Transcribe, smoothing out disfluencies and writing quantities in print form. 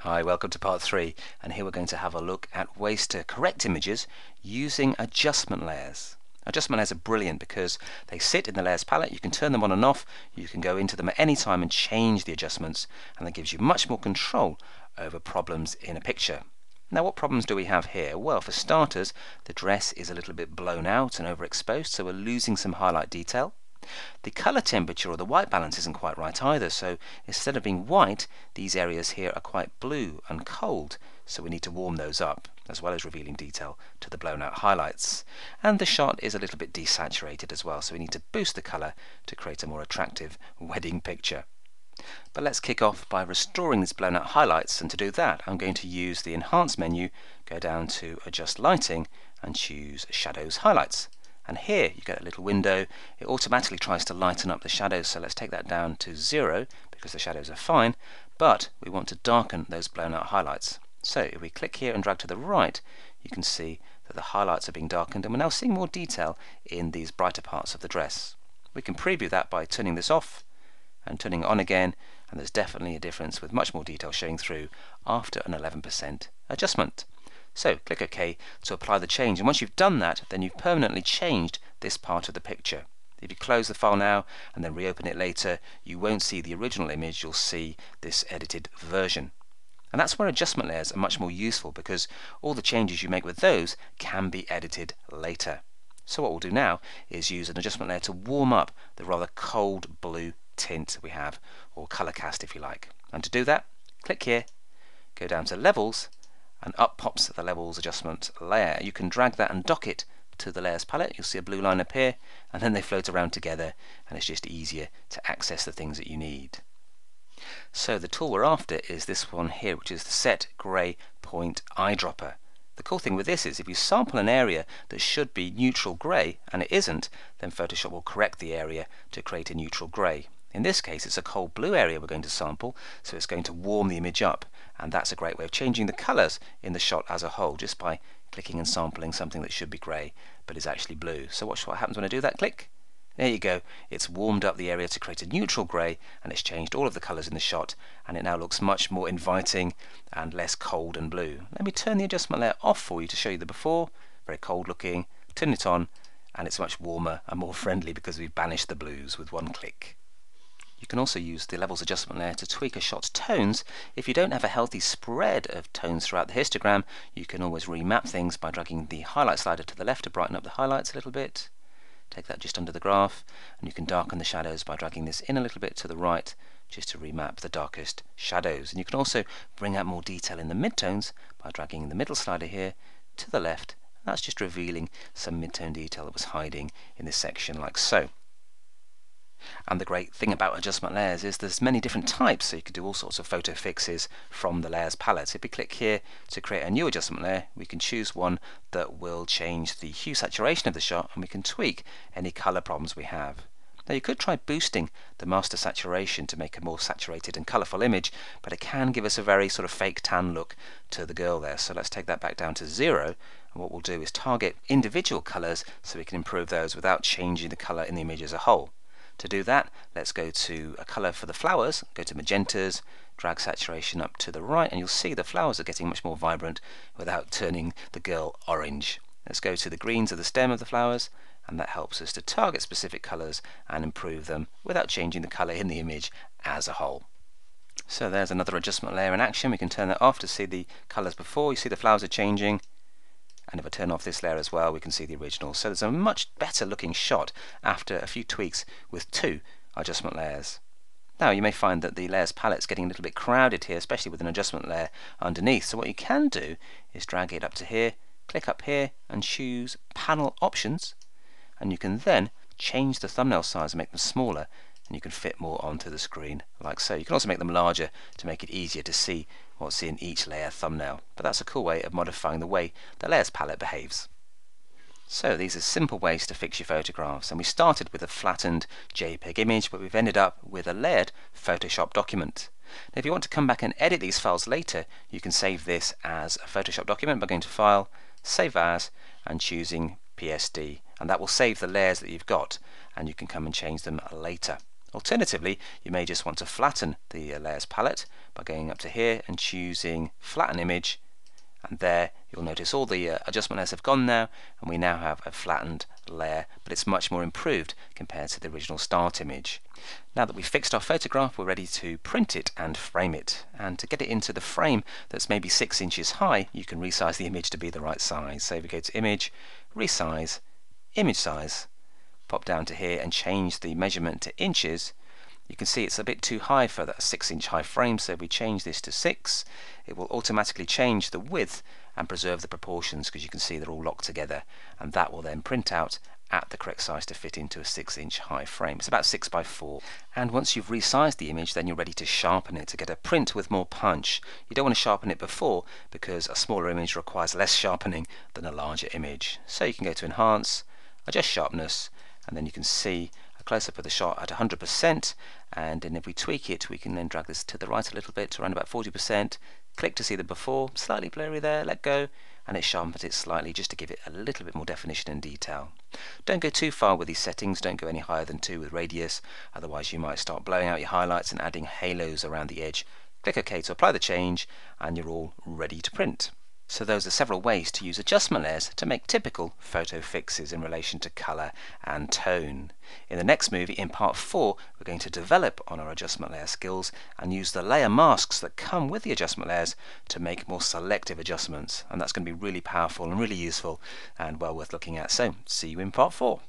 Hi, welcome to part 3, and here we're going to have a look at ways to correct images using adjustment layers. Adjustment layers are brilliant because they sit in the layers palette. You can turn them on and off, you can go into them at any time and change the adjustments, and that gives you much more control over problems in a picture. Now, what problems do we have here? Well, for starters, the dress is a little bit blown out and overexposed, so we're losing some highlight detail. The color temperature or the white balance isn't quite right either, so instead of being white, these areas here are quite blue and cold, so we need to warm those up, as well as revealing detail to the blown out highlights. And the shot is a little bit desaturated as well, so we need to boost the color to create a more attractive wedding picture. But let's kick off by restoring these blown out highlights, and to do that I'm going to use the Enhance menu, go down to Adjust Lighting and choose Shadows Highlights. And here you get a little window. It automatically tries to lighten up the shadows, so let's take that down to 0 because the shadows are fine, but we want to darken those blown out highlights. So if we click here and drag to the right, you can see that the highlights are being darkened, and we're now seeing more detail in these brighter parts of the dress. We can preview that by turning this off and turning it on again, and there's definitely a difference with much more detail showing through after an 11% adjustment. So click OK to apply the change, and once you've done that, then you've permanently changed this part of the picture. If you close the file now and then reopen it later, you won't see the original image, you'll see this edited version. And that's where adjustment layers are much more useful, because all the changes you make with those can be edited later. So what we'll do now is use an adjustment layer to warm up the rather cold blue tint we have, or color cast if you like. And to do that, click here, go down to Levels, and up pops the Levels adjustment layer. You can drag that and dock it to the layers palette. You'll see a blue line appear, and then they float around together, and it's just easier to access the things that you need. So the tool we're after is this one here, which is the Set Grey Point Eyedropper. The cool thing with this is if you sample an area that should be neutral grey and it isn't, then Photoshop will correct the area to create a neutral grey. In this case, it's a cold blue area we're going to sample, so it's going to warm the image up, and that's a great way of changing the colours in the shot as a whole, just by clicking and sampling something that should be grey but is actually blue. So watch what happens when I do that. Click. There you go. It's warmed up the area to create a neutral grey, and it's changed all of the colours in the shot, and it now looks much more inviting and less cold and blue. Let me turn the adjustment layer off for you to show you the before. Very cold looking. Turn it on, and it's much warmer and more friendly because we've banished the blues with one click. You can also use the Levels adjustment layer to tweak a shot's tones. If you don't have a healthy spread of tones throughout the histogram, you can always remap things by dragging the highlight slider to the left to brighten up the highlights a little bit. Take that just under the graph, and you can darken the shadows by dragging this in a little bit to the right, just to remap the darkest shadows. And you can also bring out more detail in the midtones by dragging the middle slider here to the left. That's just revealing some midtone detail that was hiding in this section, like so. And the great thing about adjustment layers is there's many different types, so you can do all sorts of photo fixes from the layers palette. If we click here to create a new adjustment layer, we can choose one that will change the hue saturation of the shot, and we can tweak any color problems we have. Now you could try boosting the master saturation to make a more saturated and colorful image, but it can give us a very sort of fake tan look to the girl there. So let's take that back down to 0, and what we'll do is target individual colors so we can improve those without changing the color in the image as a whole. To do that, let's go to a colour for the flowers, go to magentas, drag saturation up to the right, and you'll see the flowers are getting much more vibrant without turning the girl orange. Let's go to the greens of the stem of the flowers, and that helps us to target specific colours and improve them without changing the colour in the image as a whole. So there's another adjustment layer in action. We can turn that off to see the colours before. You see the flowers are changing. And if I turn off this layer as well, we can see the original. So there's a much better looking shot after a few tweaks with 2 adjustment layers. Now you may find that the layers palette's getting a little bit crowded here, especially with an adjustment layer underneath. So what you can do is drag it up to here, click up here and choose Panel Options, and you can then change the thumbnail size and make them smaller, and you can fit more onto the screen like so. You can also make them larger to make it easier to see what's in each layer thumbnail, but that's a cool way of modifying the way the layers palette behaves. So these are simple ways to fix your photographs, and we started with a flattened JPEG image, but we've ended up with a layered Photoshop document. Now if you want to come back and edit these files later, you can save this as a Photoshop document by going to File, Save As, and choosing PSD, and that will save the layers that you've got, and you can come and change them later. Alternatively, you may just want to flatten the layers palette by going up to here and choosing Flatten Image, and there you'll notice all the adjustment layers have gone now, and we now have a flattened layer, but it's much more improved compared to the original start image. Now that we've fixed our photograph, we're ready to print it and frame it. And to get it into the frame that's maybe 6 inches high, you can resize the image to be the right size. So we go to Image, Resize, Image Size, pop down to here and change the measurement to inches. You can see it's a bit too high for that 6-inch high frame, so if we change this to 6, it will automatically change the width and preserve the proportions, because you can see they're all locked together, and that will then print out at the correct size to fit into a 6-inch high frame. It's about 6 by 4. And once you've resized the image, then you're ready to sharpen it to get a print with more punch. You don't want to sharpen it before, because a smaller image requires less sharpening than a larger image. So you can go to Enhance, Adjust Sharpness, and then you can see a close-up of the shot at 100%, and then if we tweak it, we can then drag this to the right a little bit to around about 40%, click to see the before, slightly blurry there, let go, and it sharpens it slightly just to give it a little bit more definition and detail. Don't go too far with these settings, don't go any higher than 2 with radius, otherwise you might start blowing out your highlights and adding halos around the edge. Click OK to apply the change, and you're all ready to print. So those are several ways to use adjustment layers to make typical photo fixes in relation to colour and tone. In the next movie, in part 4, we're going to develop on our adjustment layer skills and use the layer masks that come with the adjustment layers to make more selective adjustments. And that's going to be really powerful and really useful and well worth looking at. So see you in part 4.